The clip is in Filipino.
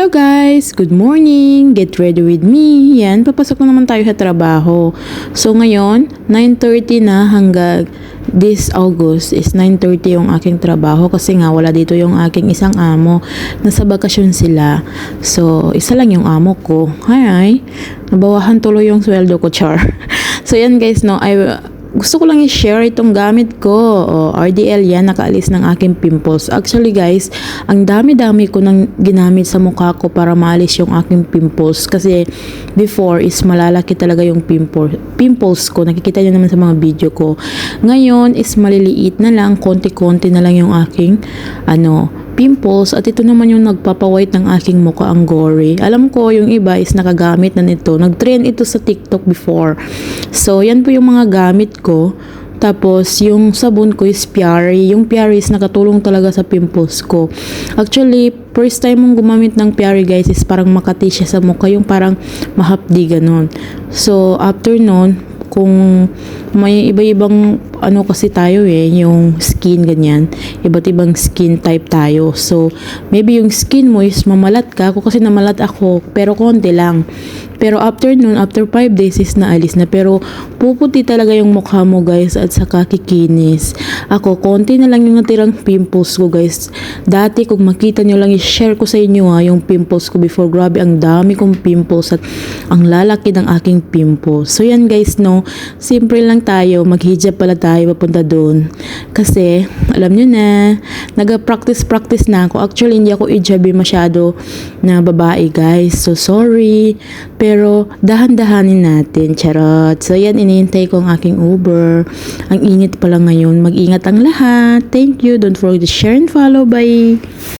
Hello guys! Good morning! Get ready with me! Yan, papasok na naman tayo sa trabaho. So ngayon, 9:30 na hanggang this August is 9:30 yung aking trabaho kasi nga wala dito yung aking isang amo. Nasa bakasyon sila. So, isa lang yung amo ko. Hi! Nabawahan tuloy yung sweldo ko, char. So yan guys, no, gusto ko lang i-share itong gamit ko. RDL yan, nakaalis ng aking pimples. Actually guys, ang dami-dami ko nang ginamit sa mukha ko para maalis yung aking pimples. Kasi before is malalaki talaga yung pimples ko. Nakikita nyo naman sa mga video ko. Ngayon is maliliit na lang, konti-konti na lang yung aking pimples, at ito naman yung nagpapawhite ng aking mukha, ang gory. Alam ko yung iba is nakagamit na nito. Nag-trend ito sa TikTok before. So, yan po yung mga gamit ko. Tapos, yung sabon ko is Piari. Yung Piari is nakatulong talaga sa pimples ko. Actually, first time mong gumamit ng Piari guys is parang makati siya sa mukha. Yung parang mahapdi ganun. So, after nun, kung may iba-ibang kasi tayo yung skin ganyan, iba't ibang skin type tayo. So, maybe yung skin mo is mamalat ka. Ako kasi namalat ako, pero konti lang. Pero after 5 days is naalis na. Pero puputi talaga yung mukha mo guys, at saka kikinis. Ako, konti na lang yung natirang pimples ko guys. Dati kung makita nyo lang, i-share ko sa inyo yung pimples ko before. Grabe, ang dami kong pimples at ang lalaki ng aking pimples. So yan guys, no, simple lang tayo. Maghijab pala tayo papunta doon. Kasi, alam nyo na, nag-practice na ako. Actually, hindi ako hijabi masyado na babae guys. So sorry. Pero dahan-dahanin natin, charot. So yan, inihintay ko ang aking Uber. Ang init pala ngayon. Mag-ingat ang lahat. Thank you. Don't forget to share and follow. Bye!